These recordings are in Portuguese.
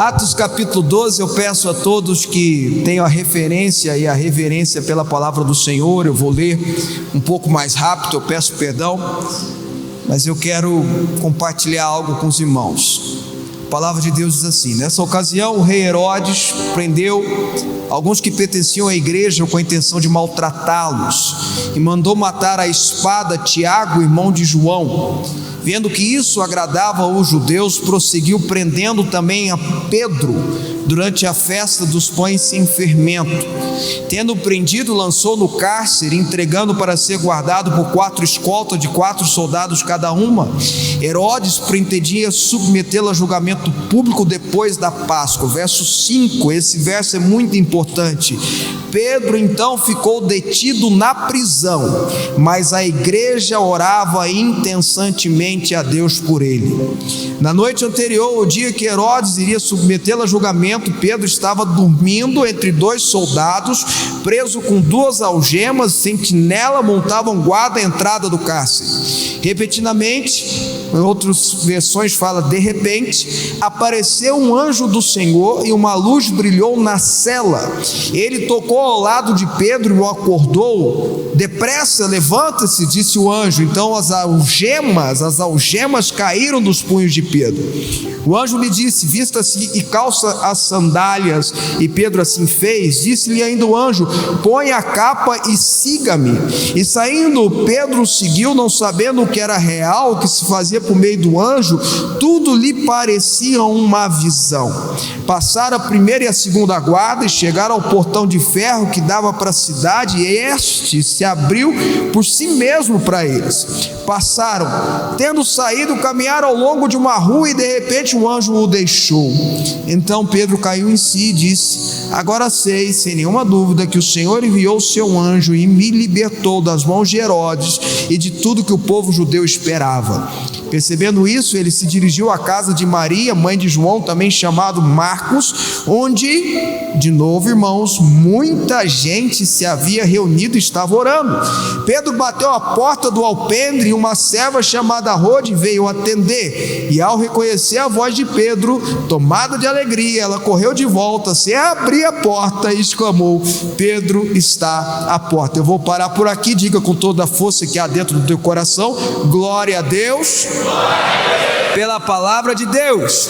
Atos capítulo 12, eu peço a todos que tenham a referência e a reverência pela palavra do Senhor. Eu vou ler um pouco mais rápido, eu peço perdão, mas eu quero compartilhar algo com os irmãos. A palavra de Deus diz assim: nessa ocasião o rei Herodes prendeu alguns que pertenciam à igreja com a intenção de maltratá-los e mandou matar à espada Tiago, irmão de João. Vendo que isso agradava aos judeus, prosseguiu prendendo também a Pedro durante a festa dos pães sem fermento. Tendo prendido, lançou no cárcere, entregando para ser guardado por 4 escoltas de 4 soldados cada uma. Herodes pretendia submetê-lo a julgamento público depois da Páscoa. Verso 5, esse verso é muito importante. Pedro então ficou detido na prisão, mas a igreja orava incessantemente a Deus por ele. Na noite anterior, o dia que Herodes iria submetê-lo a julgamento, Pedro estava dormindo entre 2 soldados, preso com 2 algemas. Sentinela montavam guarda à entrada do cárcere. Repetidamente, em outras versões fala de repente, apareceu um anjo do Senhor e uma luz brilhou na cela. Ele tocou ao lado de Pedro e o acordou. Depressa, levanta-se, disse o anjo. Então as algemas caíram dos punhos de Pedro. O anjo lhe disse: vista-se e calça as sandálias. E Pedro assim fez. Disse-lhe ainda o anjo: põe a capa e siga-me. E saindo, Pedro seguiu, não sabendo o que era real, o que se fazia por meio do anjo. Tudo lhe parecia uma visão. Passaram a primeira e a segunda guarda e chegaram ao portão de ferro que dava para a cidade, e este se abriu por si mesmo para eles. Passaram, tendo saído, caminharam ao longo de uma rua e de repente o anjo o deixou. Então Pedro caiu em si e disse: agora sei, sem nenhuma dúvida, que o Senhor enviou o seu anjo e me libertou das mãos de Herodes e de tudo que o povo judeu esperava. Percebendo isso, ele se dirigiu à casa de Maria, mãe de João, também chamado Marcos, onde, de novo, irmãos, muita gente se havia reunido e estava orando. Pedro bateu à porta do alpendre e uma serva chamada Rode veio atender. E ao reconhecer a voz de Pedro, tomada de alegria, ela correu de volta, sem abrir a porta, e exclamou: Pedro está à porta. Eu vou parar por aqui. Diga com toda a força que há dentro do teu coração: glória a Deus pela palavra de Deus.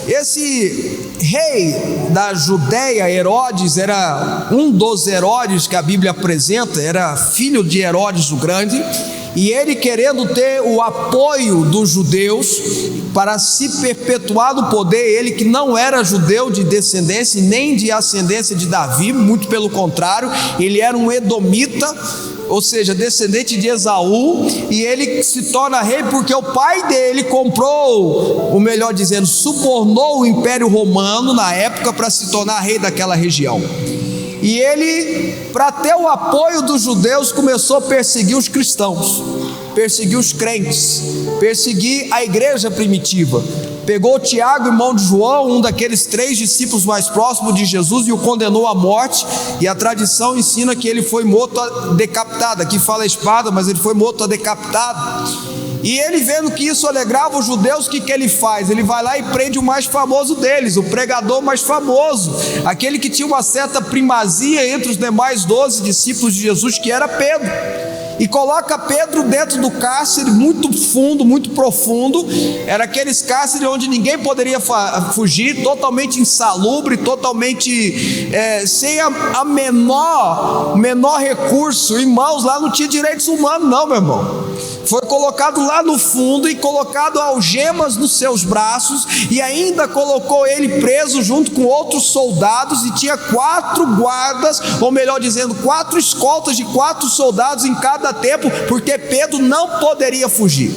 Esse rei da Judéia, Herodes, era um dos Herodes que a Bíblia apresenta, era filho de Herodes o Grande, e ele, querendo ter o apoio dos judeus para se perpetuar no poder, ele que não era judeu de descendência nem de ascendência de Davi, muito pelo contrário, ele era um edomita, ou seja, descendente de Esaú, e ele se torna rei porque o pai dele comprou, ou melhor dizendo, subornou o Império Romano na época para se tornar rei daquela região. E ele, para ter o apoio dos judeus, começou a perseguir os cristãos, perseguir os crentes, perseguir a igreja primitiva. Pegou Tiago, irmão de João, um daqueles 3 discípulos mais próximos de Jesus, e o condenou à morte. E a tradição ensina que ele foi morto decapitado. Aqui fala espada, mas ele foi morto decapitado. E ele, vendo que isso alegrava os judeus, o que ele faz? Ele vai lá e prende o mais famoso deles, o pregador mais famoso, aquele que tinha uma certa primazia entre os demais 12 discípulos de Jesus, que era Pedro. E coloca Pedro dentro do cárcere muito fundo, muito profundo. Era aqueles cárceres onde ninguém poderia fugir, totalmente insalubre, totalmente sem a menor recurso. Irmãos, lá não tinha direitos humanos não, meu irmão. Foi colocado lá no fundo e colocado algemas nos seus braços, e ainda colocou ele preso junto com outros soldados, e tinha 4 guardas, ou melhor dizendo, 4 escoltas de 4 soldados em cada tempo, porque Pedro não poderia fugir.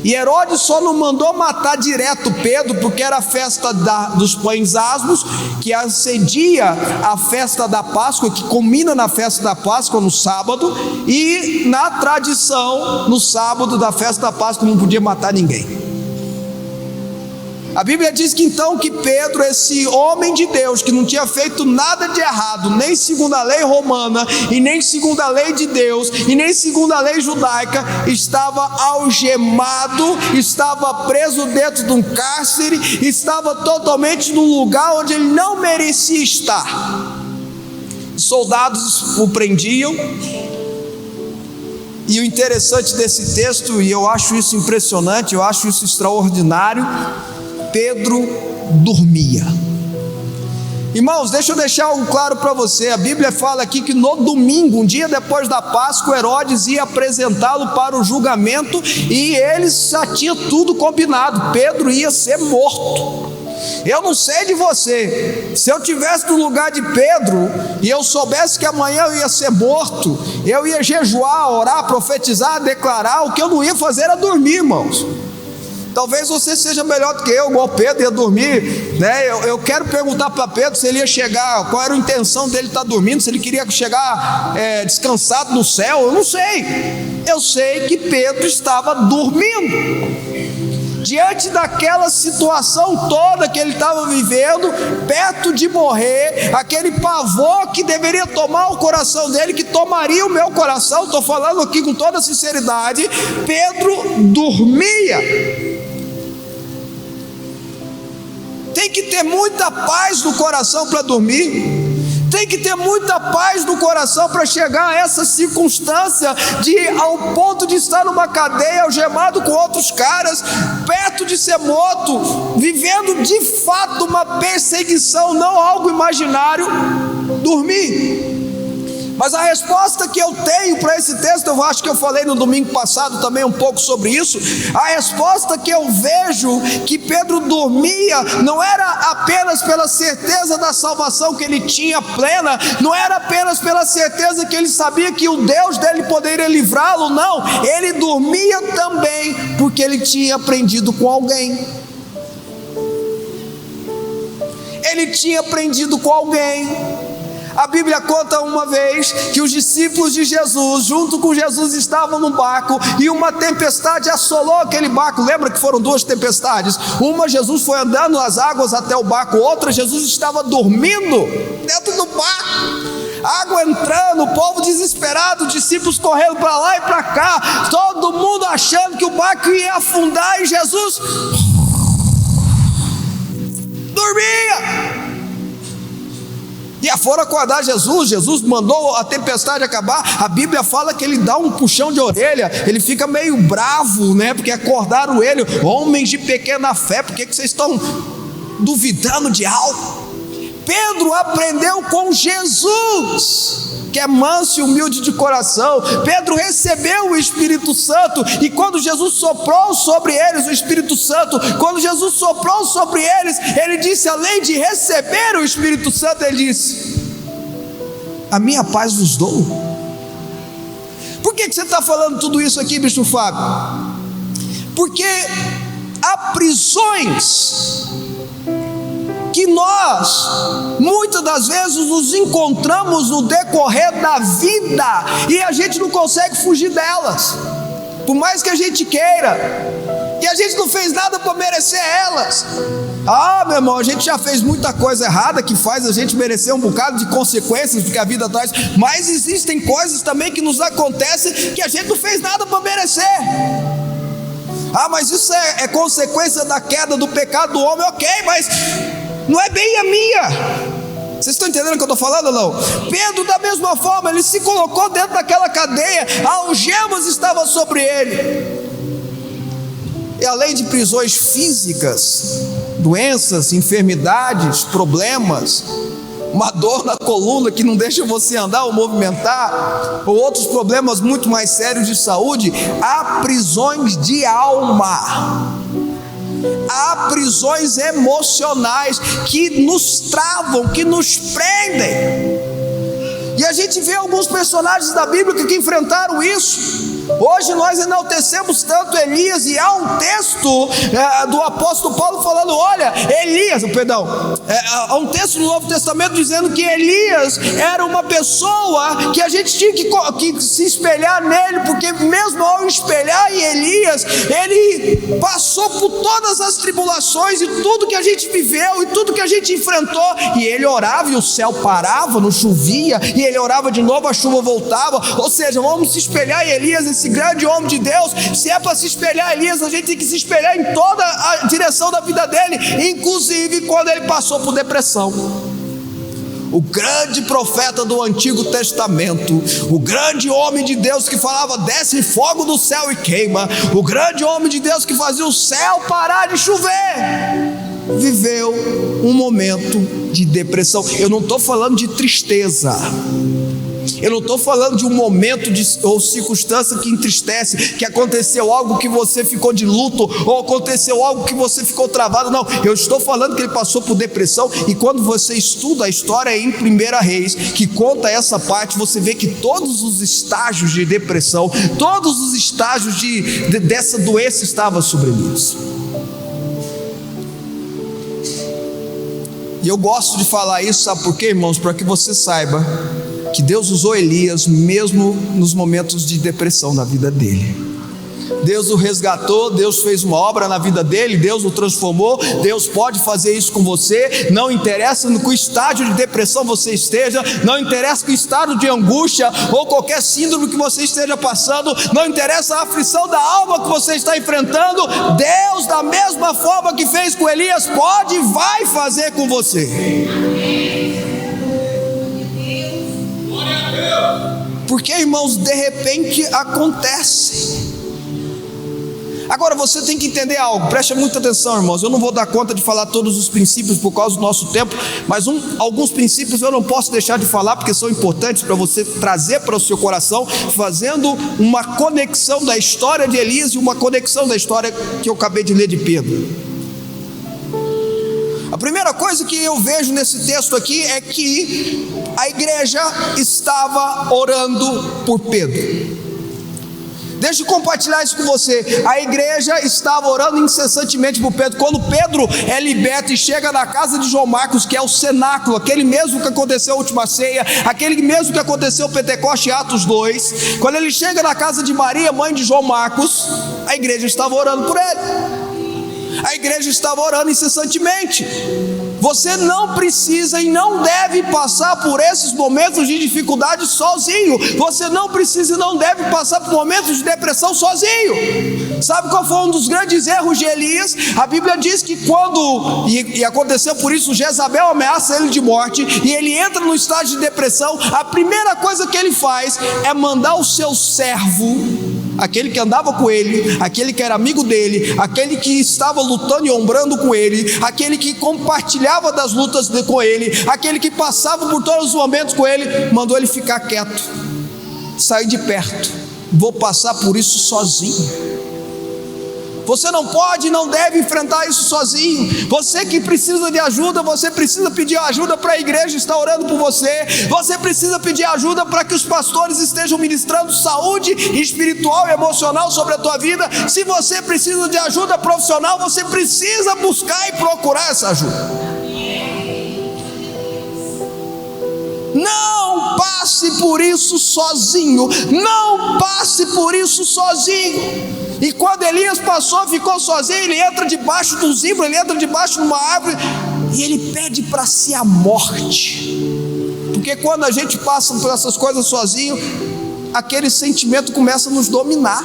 E Herodes só não mandou matar direto Pedro, porque era a festa dos pães asmos, que ascendia a festa da Páscoa, que culmina na festa da Páscoa no sábado, e na tradição, no sábado da festa da Páscoa não podia matar ninguém. A Bíblia diz que então que Pedro, esse homem de Deus, que não tinha feito nada de errado, nem segundo a lei romana, e nem segundo a lei de Deus, e nem segundo a lei judaica, estava algemado, estava preso dentro de um cárcere, estava totalmente num lugar onde ele não merecia estar. Soldados o prendiam, e o interessante desse texto, e eu acho isso impressionante, eu acho isso extraordinário, Pedro dormia. Irmãos, deixa eu deixar algo claro para você. A Bíblia fala aqui que no domingo, um dia depois da Páscoa, Herodes ia apresentá-lo para o julgamento, e eles já tinham tudo combinado, Pedro ia ser morto. Eu não sei de você, se eu estivesse no lugar de Pedro e eu soubesse que amanhã eu ia ser morto, eu ia jejuar, orar, profetizar, declarar. O que eu não ia fazer era dormir, irmãos. Talvez você seja melhor do que eu, igual Pedro ia dormir, né? Eu quero perguntar para Pedro se ele ia chegar, qual era a intenção dele estar dormindo, se ele queria chegar descansado no céu. Eu não sei. Eu sei que Pedro estava dormindo. Diante daquela situação toda que ele estava vivendo, perto de morrer, aquele pavor que deveria tomar o coração dele, que tomaria o meu coração, estou falando aqui com toda sinceridade, Pedro dormia. Tem que ter muita paz no coração para dormir. Tem que ter muita paz no coração para chegar a essa circunstância ao ponto de estar numa cadeia, algemado com outros caras, perto de ser morto, vivendo de fato uma perseguição, não algo imaginário, dormir. Mas a resposta que eu tenho para esse texto, eu acho que eu falei no domingo passado também um pouco sobre isso, a resposta que eu vejo que Pedro dormia, não era apenas pela certeza da salvação que ele tinha plena, não era apenas pela certeza que ele sabia que o Deus dele poderia livrá-lo, não, ele dormia também porque ele tinha aprendido com alguém. Ele tinha aprendido com alguém. A Bíblia conta uma vez que os discípulos de Jesus, junto com Jesus, estavam no barco e uma tempestade assolou aquele barco. Lembra que foram duas tempestades? Uma, Jesus foi andando nas águas até o barco, outra, Jesus estava dormindo dentro do barco. Água entrando, o povo desesperado, discípulos correndo para lá e para cá, todo mundo achando que o barco ia afundar, e Jesus dormia. E foram acordar Jesus. Jesus mandou a tempestade acabar. A Bíblia fala que ele dá um puxão de orelha, ele fica meio bravo, né? Porque acordaram ele, homens de pequena fé, por que vocês estão duvidando de algo? Pedro aprendeu com Jesus, que é manso e humilde de coração. Pedro recebeu o Espírito Santo, e quando Jesus soprou sobre eles o Espírito Santo, quando Jesus soprou sobre eles, ele disse, além de receber o Espírito Santo, ele disse, a minha paz vos dou. Por que você está falando tudo isso aqui, bicho Fábio? Porque há prisões que nós, muitas das vezes, nos encontramos no decorrer da vida, e a gente não consegue fugir delas, por mais que a gente queira, e a gente não fez nada para merecer elas. Meu irmão, a gente já fez muita coisa errada que faz a gente merecer um bocado de consequências que a vida traz, mas existem coisas também que nos acontecem que a gente não fez nada para merecer. Mas isso é consequência da queda, do pecado do homem, ok, mas não é bem a minha. Vocês estão entendendo o que eu estou falando ou não? Pedro, da mesma forma, ele se colocou dentro daquela cadeia, algemas estavam sobre ele, e além de prisões físicas, doenças, enfermidades, problemas, uma dor na coluna que não deixa você andar ou movimentar, ou outros problemas muito mais sérios de saúde, há prisões de alma. Há prisões emocionais que nos travam, que nos prendem. E a gente vê alguns personagens da Bíblia que enfrentaram isso. Hoje nós enaltecemos tanto Elias, e há um texto do apóstolo Paulo falando, olha, há um texto no Novo Testamento dizendo que Elias era uma pessoa que a gente tinha que se espelhar nele, porque mesmo ao espelhar em Elias, ele passou por todas as tribulações e tudo que a gente viveu e tudo que a gente enfrentou, e ele orava e o céu parava, não chovia, e ele orava de novo, a chuva voltava. Ou seja, vamos se espelhar em Elias, esse grande homem de Deus. Se é para se espelhar em Elias, a gente tem que se espelhar em toda a direção da vida dele, inclusive quando ele passou por depressão. O grande profeta do Antigo Testamento, o grande homem de Deus que falava, desce fogo do céu e queima, o grande homem de Deus que fazia o céu parar de chover, viveu um momento de depressão. Eu não estou falando de tristeza, eu não estou falando de um momento ou circunstância que entristece, que aconteceu algo que você ficou de luto, ou aconteceu algo que você ficou travado. Não, eu estou falando que ele passou por depressão. E quando você estuda a história em 1 Reis, que conta essa parte, você vê que todos os estágios de depressão, todos os estágios dessa doença estavam sobre eles. E eu gosto de falar isso, sabe por quê, irmãos? Para que você saiba que Deus usou Elias mesmo nos momentos de depressão na vida dele. Deus o resgatou, Deus fez uma obra na vida dele, Deus o transformou. Deus pode fazer isso com você. Não interessa no que estágio de depressão você esteja, não interessa que estado de angústia ou qualquer síndrome que você esteja passando, não interessa a aflição da alma que você está enfrentando. Deus, da mesma forma que fez com Elias, pode e vai fazer com você. Porque, irmãos, de repente acontece. Agora você tem que entender algo, preste muita atenção, irmãos. Eu não vou dar conta de falar todos os princípios por causa do nosso tempo, mas alguns princípios eu não posso deixar de falar, porque são importantes para você trazer para o seu coração, fazendo uma conexão da história de Elias e uma conexão da história que eu acabei de ler de Pedro. A primeira coisa que eu vejo nesse texto aqui é que a igreja estava orando por Pedro. Deixa eu compartilhar isso com você. A igreja estava orando incessantemente por Pedro. Quando Pedro é liberto e chega na casa de João Marcos, que é o cenáculo, aquele mesmo que aconteceu a última ceia, aquele mesmo que aconteceu o Pentecoste, Atos 2, quando ele chega na casa de Maria, mãe de João Marcos, a igreja estava orando por ele. A igreja estava orando incessantemente. Você não precisa e não deve passar por esses momentos de dificuldade sozinho. Você não precisa e não deve passar por momentos de depressão sozinho. Sabe qual foi um dos grandes erros de Elias? A Bíblia diz que quando, e aconteceu por isso, Jezabel ameaça ele de morte, e ele entra no estágio de depressão. A primeira coisa que ele faz é mandar o seu servo, aquele que andava com ele, aquele que era amigo dele, aquele que estava lutando e ombrando com ele, aquele que compartilhava das lutas com ele, aquele que passava por todos os momentos com ele, mandou ele ficar quieto, sair de perto. Vou passar por isso sozinho. Você não pode e não deve enfrentar isso sozinho. Você que precisa de ajuda, você precisa pedir ajuda para a igreja estar orando por você. Você precisa pedir ajuda para que os pastores estejam ministrando saúde espiritual e emocional sobre a tua vida. Se você precisa de ajuda profissional, você precisa buscar e procurar essa ajuda. Não passe por isso sozinho. Não passe por isso sozinho. E quando Elias passou, ficou sozinho, ele entra debaixo do zimbro, ele entra debaixo de uma árvore, e ele pede para si a morte. Porque quando a gente passa por essas coisas sozinho, aquele sentimento começa a nos dominar.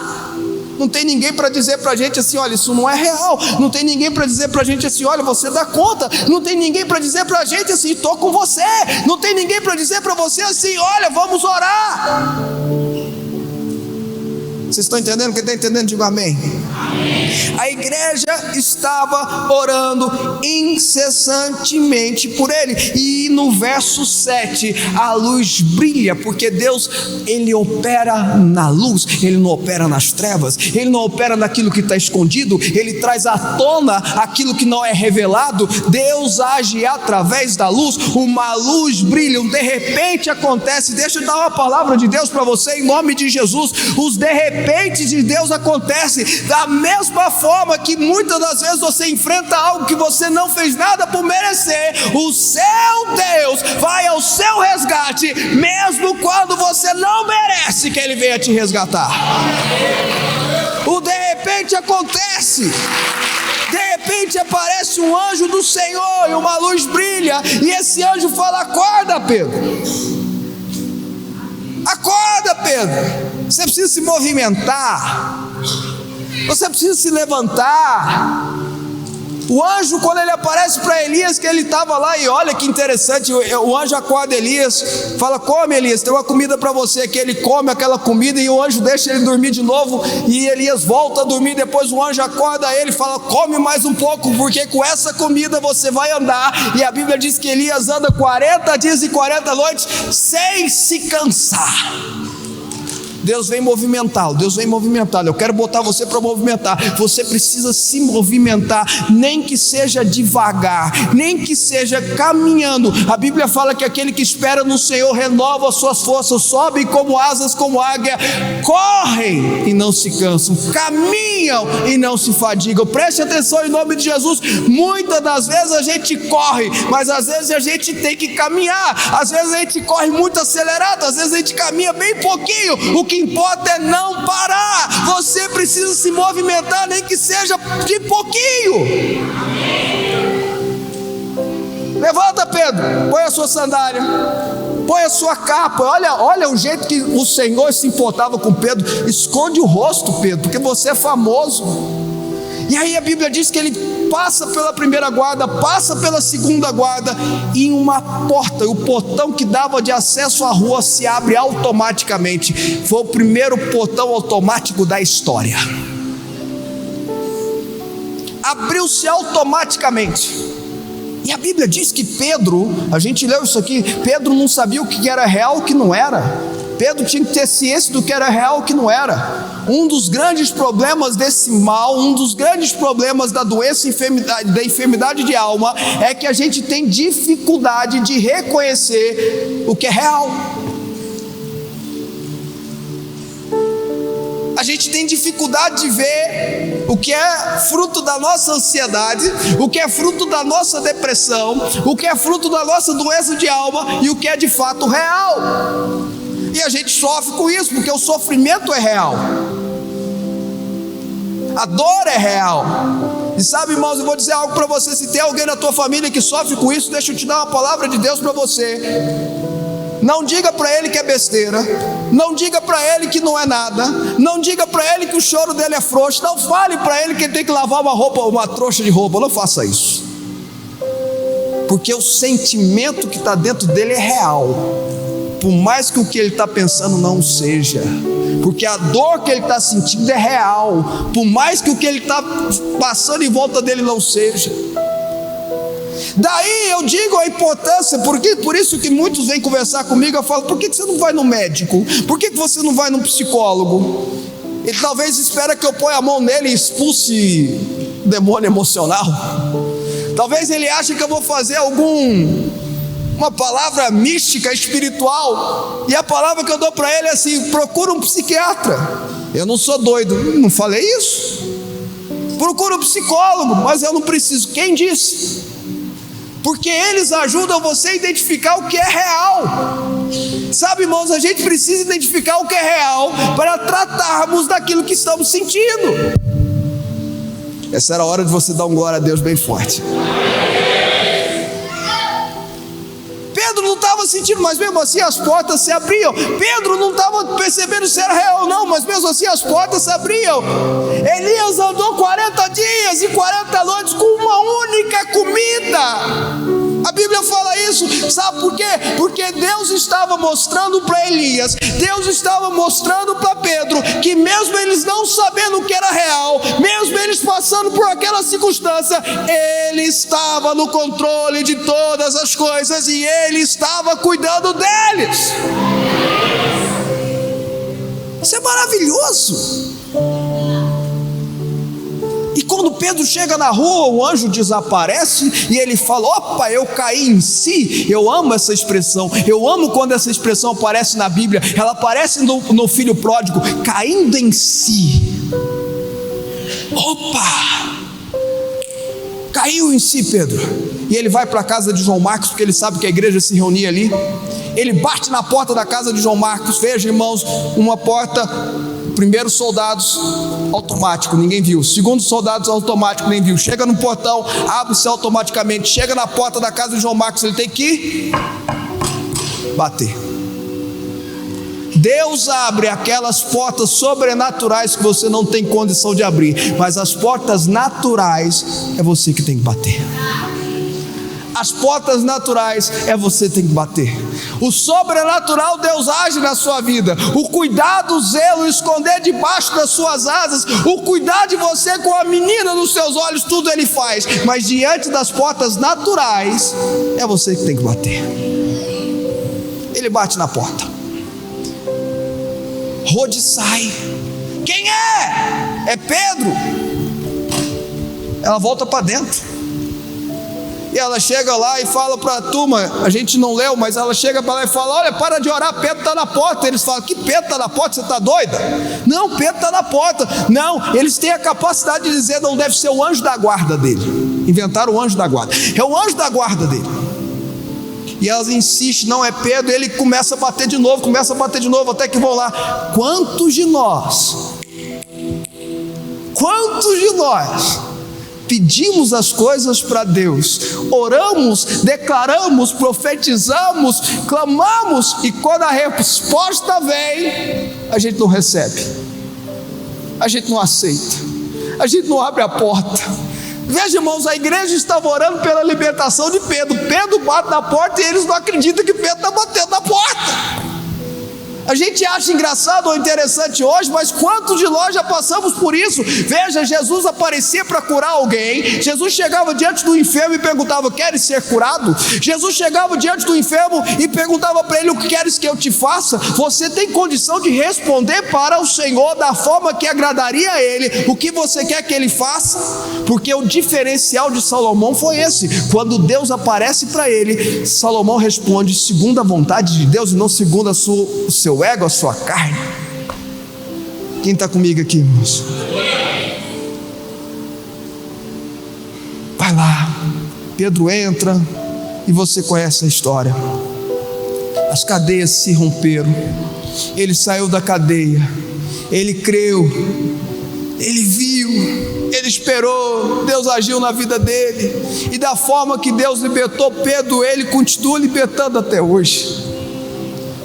Não tem ninguém para dizer para a gente assim, olha, isso não é real. Não tem ninguém para dizer para a gente assim, olha, você dá conta. Não tem ninguém para dizer para a gente assim, estou com você. Não tem ninguém para dizer para você assim, olha, vamos orar. Vocês estão entendendo? Quem está entendendo, diga amém. A igreja estava orando incessantemente por ele. E no verso 7, a luz brilha, porque Deus, ele opera na luz, ele não opera nas trevas, ele não opera naquilo que está escondido, ele traz à tona aquilo que não é revelado. Deus age através da luz. Uma luz brilha, um de repente acontece. Deixa eu dar uma palavra de Deus para você em nome de Jesus. Os de repente repente de Deus acontece da mesma forma que muitas das vezes você enfrenta algo que você não fez nada por merecer. O seu Deus vai ao seu resgate, mesmo quando você não merece que Ele venha te resgatar. O de repente acontece. De repente aparece um anjo do Senhor e uma luz brilha, e esse anjo fala: acorda, Pedro. Acorda, Pedro. Você precisa se movimentar. Você precisa se levantar. O anjo, quando ele aparece para Elias, que ele estava lá, e olha que interessante, o anjo acorda Elias, fala: come, Elias, tem uma comida para você. Que ele come aquela comida e o anjo deixa ele dormir de novo, e Elias volta a dormir. Depois o anjo acorda ele e fala: come mais um pouco, porque com essa comida você vai andar. E a Bíblia diz que Elias anda 40 dias e 40 noites sem se cansar. Deus vem movimentá-lo, Deus vem movimentá-lo. Eu quero botar você para movimentar. Você precisa se movimentar, nem que seja devagar, nem que seja caminhando. A Bíblia fala que aquele que espera no Senhor renova as suas forças, sobe como asas, como águia, correm e não se cansam, caminham e não se fadigam. Preste atenção em nome de Jesus. Muitas das vezes a gente corre, mas às vezes a gente tem que caminhar. Às vezes a gente corre muito acelerado, às vezes a gente caminha bem pouquinho. O que importa é não parar. Você precisa se movimentar, nem que seja de pouquinho. Levanta, Pedro, põe a sua sandália, põe a sua capa. Olha o jeito que o Senhor se importava com Pedro. Esconde o rosto, Pedro, porque você é famoso. E aí a Bíblia diz que ele passa pela primeira guarda, passa pela segunda guarda, e em uma porta, o portão que dava de acesso à rua se abre automaticamente. Foi o primeiro portão automático da história. Abriu-se automaticamente. E a Bíblia diz que Pedro, a gente leu isso aqui, Pedro não sabia o que era real e o que não era. Pedro tinha que ter ciência do que era real e o que não era. Um dos grandes problemas desse mal, um dos grandes problemas da doença, da enfermidade de alma, é que a gente tem dificuldade de reconhecer o que é real. A gente tem dificuldade de ver o que é fruto da nossa ansiedade, o que é fruto da nossa depressão, o que é fruto da nossa doença de alma e o que é de fato real. E a gente sofre com isso, porque o sofrimento é real, a dor é real. E sabe, irmãos, eu vou dizer algo para você. Se tem alguém na tua família que sofre com isso, deixa eu te dar uma palavra de Deus para você. Não diga para ele que é besteira, não diga para ele que não é nada, não diga para ele que o choro dele é frouxo, não fale para ele que ele tem que lavar uma trouxa de roupa. Não faça isso, porque o sentimento que está dentro dele é real, por mais que o que ele está pensando não seja. Porque a dor que ele está sentindo é real, por mais que o que ele está passando em volta dele não seja. Daí eu digo a importância, porque por isso que muitos vêm conversar comigo. Eu falo: por que você não vai no médico? Por que você não vai no psicólogo? Ele talvez espera que eu ponha a mão nele e expulse o demônio emocional. Talvez ele ache que eu vou fazer uma palavra mística, espiritual, e a palavra que eu dou para ele é assim: procura um psiquiatra. Eu não sou doido, não falei isso. Procura um psicólogo, mas eu não preciso. Quem disse? Porque eles ajudam você a identificar o que é real. Sabe, irmãos, a gente precisa identificar o que é real para tratarmos daquilo que estamos sentindo. Essa era a hora de você dar um glória a Deus bem forte. Pedro não estava sentindo, mas mesmo assim as portas se abriam. Pedro não estava percebendo se era real ou não, mas mesmo assim as portas se abriam. Elias andou 40 dias e 40 noites com uma única comida. A Bíblia fala isso, sabe por quê? Porque Deus estava mostrando para Elias, Deus estava mostrando para Pedro, que mesmo eles não sabendo o que era real, mesmo eles passando por aquela circunstância, Ele estava no controle de todas as coisas e Ele estava cuidando deles. Isso é maravilhoso. E quando Pedro chega na rua, o anjo desaparece e ele fala: opa, eu caí em si. Eu amo essa expressão, eu amo quando essa expressão aparece na Bíblia. Ela aparece no filho pródigo, caindo em si. Opa, caiu em si Pedro. E ele vai para a casa de João Marcos, porque ele sabe que a igreja se reunia ali. Ele bate na porta da casa de João Marcos. Veja, irmãos, uma porta, primeiro soldados, automático, ninguém viu. Segundo soldados, automático, ninguém viu. Chega no portão, abre-se automaticamente. Chega na porta da casa de João Marcos, ele tem que bater. Deus abre aquelas portas sobrenaturais que você não tem condição de abrir, mas as portas naturais é você que tem que bater. As portas naturais é você que tem que bater. O sobrenatural, Deus age na sua vida. O cuidado, o zelo, o esconder debaixo das suas asas, o cuidar de você com a menina nos seus olhos, tudo Ele faz. Mas diante das portas naturais é você que tem que bater. Ele bate na porta. Rode sai. Quem é? É Pedro. Ela volta para dentro. E ela chega lá e fala para a turma, a gente não leu, mas ela chega para lá e fala: olha, para de orar, Pedro está na porta. Eles falam: que Pedro está na porta, você está doida? Não, Pedro está na porta. Não, eles têm a capacidade de dizer: não deve ser o anjo da guarda dele. Inventaram o anjo da guarda, é o anjo da guarda dele. E elas insistem: não é Pedro. Ele começa a bater de novo, até que vão lá. Quantos de nós pedimos as coisas para Deus, oramos, declaramos, profetizamos, clamamos, e quando a resposta vem, a gente não recebe, a gente não aceita, a gente não abre a porta. Veja, irmãos, a igreja estava orando pela libertação de Pedro. Pedro bate na porta e eles não acreditam que Pedro está batendo na porta. A gente acha engraçado ou interessante hoje, mas quantos de nós já passamos por isso? Veja, Jesus aparecia para curar alguém. Jesus chegava diante do enfermo e perguntava: queres ser curado? Jesus chegava diante do enfermo e perguntava para ele: o que queres que eu te faça? Você tem condição de responder para o Senhor da forma que agradaria a Ele o que você quer que Ele faça? Porque o diferencial de Salomão foi esse: quando Deus aparece para ele, Salomão responde segundo a vontade de Deus e não segundo o seu ego, a sua carne. Quem está comigo aqui, irmãos? Vai lá. Pedro entra e você conhece a história. As cadeias se romperam. Ele saiu da cadeia. Ele creu. Ele viu. Ele esperou. Deus agiu na vida dele. E da forma que Deus libertou Pedro, Ele continua libertando até hoje.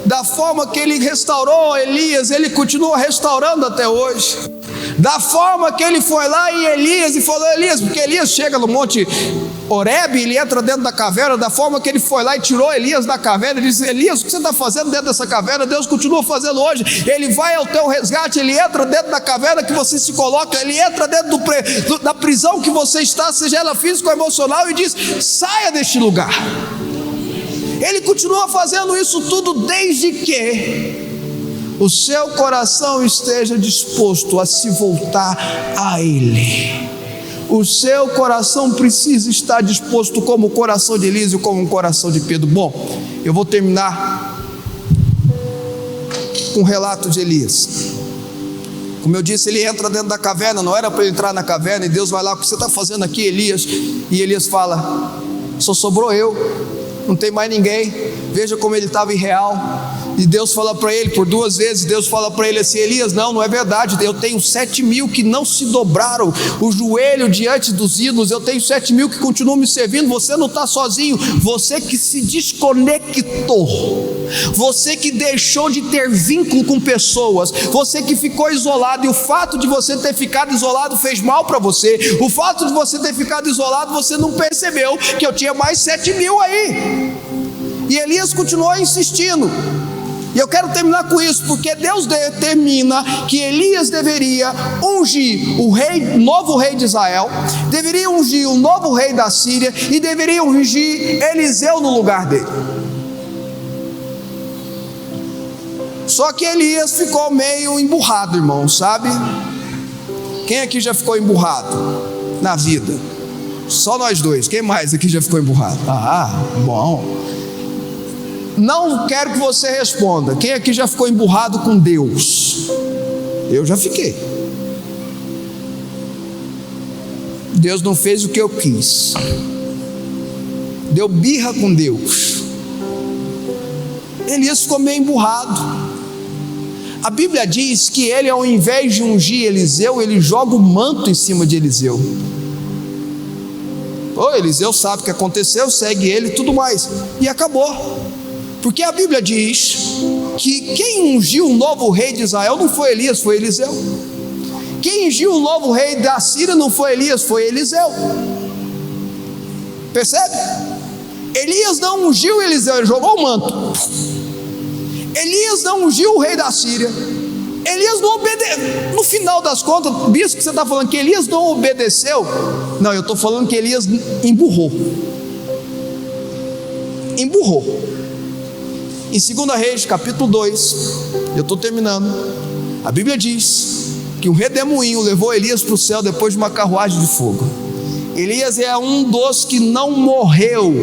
Da forma que Ele restaurou Elias, Ele continua restaurando até hoje. Da forma que Ele foi lá em Elias e falou: Elias, porque Elias chega no monte Horebe, ele entra dentro da caverna. Da forma que Ele foi lá e tirou Elias da caverna, Ele disse: Elias, o que você está fazendo dentro dessa caverna? Deus continua fazendo hoje. Ele vai ao teu resgate, Ele entra dentro da caverna que você se coloca, Ele entra dentro da prisão que você está, seja ela física ou emocional, e diz: saia deste lugar. Ele continua fazendo isso tudo desde que o seu coração esteja disposto a se voltar a Ele. O seu coração precisa estar disposto, como o coração de Elias e como o coração de Pedro. Bom, eu vou terminar com o relato de Elias. Como eu disse, ele entra dentro da caverna. Não era para ele entrar na caverna, e Deus vai lá: o que você está fazendo aqui, Elias? E Elias fala: só sobrou eu, não tem mais ninguém. Veja como ele estava irreal. E Deus fala para ele, por 2 vezes, Deus fala para ele assim: Elias, não é verdade, eu tenho 7.000 que não se dobraram o joelho diante dos ídolos, eu tenho 7.000 que continuam me servindo, você não está sozinho, você que se desconectou, você que deixou de ter vínculo com pessoas, você que ficou isolado, e o fato de você ter ficado isolado fez mal para você. O fato de você ter ficado isolado, você não percebeu que eu tinha mais 7.000 aí. E Elias continuou insistindo. E eu quero terminar com isso, porque Deus determina que Elias deveria ungir o novo rei de Israel, deveria ungir o novo rei da Síria, e deveria ungir Eliseu no lugar dele. Só que Elias ficou meio emburrado, irmão, sabe? Quem aqui já ficou emburrado? na vida? Só nós dois. Quem mais aqui já ficou emburrado? Ah, bom. Não quero que você responda. Quem aqui já ficou emburrado com Deus? Eu já fiquei. Deus não fez o que eu quis. Deu birra com Deus. Elias ficou meio emburrado. A Bíblia diz que ele, ao invés de ungir Eliseu, ele joga o manto em cima de Eliseu. Eliseu sabe o que aconteceu, segue ele e tudo mais. E acabou. Porque a Bíblia diz que quem ungiu o novo rei de Israel não foi Elias, foi Eliseu. Quem ungiu o novo rei da Síria não foi Elias, foi Eliseu. Percebe? Elias não ungiu Eliseu, ele jogou o manto. Elias não ungiu o rei da Síria. Elias não obedeceu. No final das contas, bispo, que você está falando que Elias não obedeceu? Não, eu estou falando que Elias emburrou. Emburrou. Em 2 Reis, capítulo 2, eu estou terminando. A Bíblia diz que um redemoinho levou Elias para o céu depois de uma carruagem de fogo. Elias é um dos que não morreu,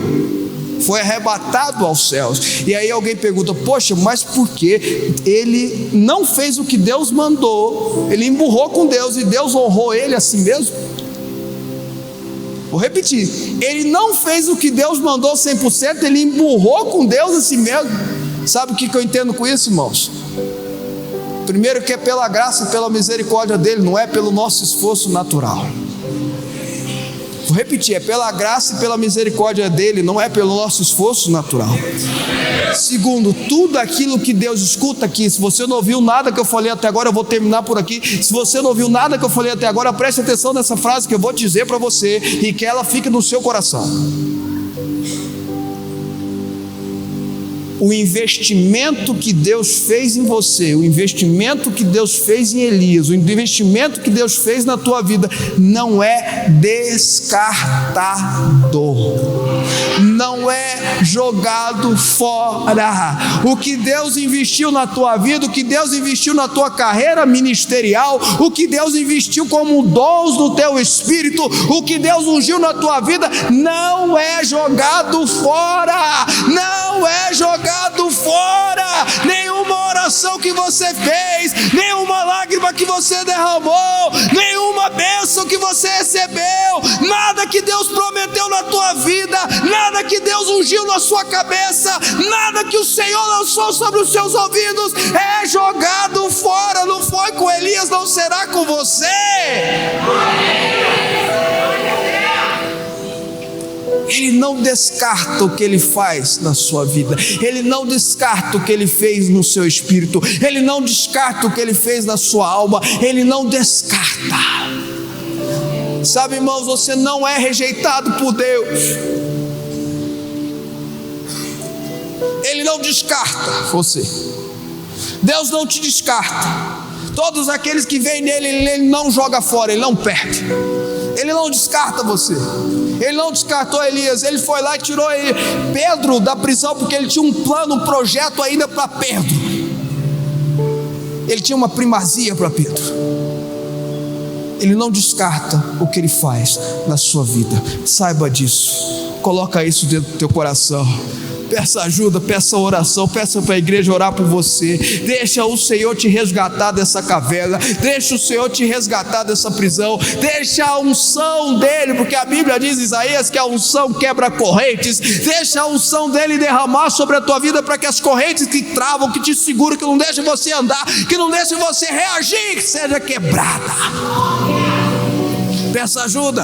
foi arrebatado aos céus. E aí alguém pergunta: poxa, mas por que ele não fez o que Deus mandou? Ele emburrou com Deus e Deus honrou ele assim mesmo? Vou repetir: ele não fez o que Deus mandou 100%, ele emburrou com Deus assim mesmo. Sabe o que eu entendo com isso, irmãos? Primeiro, que é pela graça e pela misericórdia dele, não é pelo nosso esforço natural. Vou repetir: é pela graça e pela misericórdia dele, não é pelo nosso esforço natural. Segundo, tudo aquilo que Deus escuta aqui, se você não ouviu nada que eu falei até agora, eu vou terminar por aqui. Se você não ouviu nada que eu falei até agora, preste atenção nessa frase que eu vou dizer para você e que ela fique no seu coração. O investimento que Deus fez em você, o investimento que Deus fez em Elias, o investimento que Deus fez na tua vida, não é descartado, não é jogado fora. O que Deus investiu na tua vida, o que Deus investiu na tua carreira ministerial, o que Deus investiu como dons no teu espírito, o que Deus ungiu na tua vida, não é jogado fora, não é jogado fora. Nenhuma oração que você fez, nenhuma lágrima que você derramou, nenhuma bênção que você recebeu, nada que Deus prometeu na tua vida, nada que Deus ungiu na sua cabeça, nada que o Senhor lançou sobre os seus ouvidos é jogado fora. Não foi com Elias, não será com você. Ele não descarta o que ele faz na sua vida, ele não descarta o que ele fez no seu espírito, ele não descarta o que ele fez na sua alma, ele não descarta. Sabe, irmãos, você não é rejeitado por Deus, ele não descarta você, Deus não te descarta. Todos aqueles que vêm nele, ele não joga fora, ele não perde, ele não descarta você. Ele não descartou Elias, ele foi lá e tirou Pedro da prisão, porque ele tinha um plano, um projeto ainda para Pedro. Ele tinha uma primazia para Pedro. Ele não descarta o que ele faz na sua vida. Saiba disso, coloca isso dentro do teu coração. Peça ajuda, peça oração, peça para a igreja orar por você. Deixa o Senhor te resgatar dessa caverna, deixa o Senhor te resgatar dessa prisão, deixa a unção dele, porque a Bíblia diz, Isaías, que a unção quebra correntes. Deixa a unção dele derramar sobre a tua vida, para que as correntes que travam, que te seguram, que não deixam você andar, que não deixam você reagir, que seja quebrada. Peça ajuda.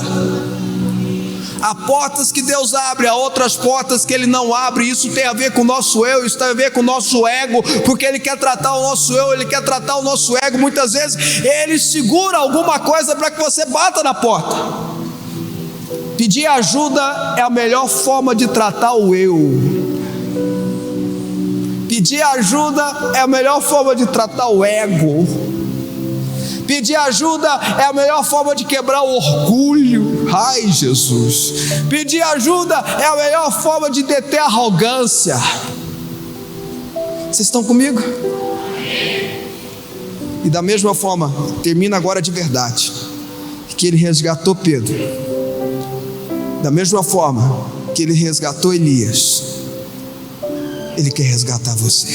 Há portas que Deus abre, há outras portas que Ele não abre. Isso tem a ver com o nosso eu, isso tem a ver com o nosso ego, porque Ele quer tratar o nosso eu, Ele quer tratar o nosso ego. Muitas vezes Ele segura alguma coisa para que você bata na porta. Pedir ajuda é a melhor forma de tratar o eu. Pedir ajuda é a melhor forma de tratar o ego. Pedir ajuda é a melhor forma de quebrar o orgulho. Ai, Jesus. Pedir ajuda é a melhor forma de deter a arrogância. Vocês estão comigo? E da mesma forma, termina agora de verdade. que Ele resgatou Pedro, da mesma forma que Ele resgatou Elias, Ele quer resgatar você.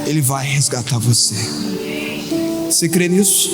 Ele vai resgatar você. Você crê nisso?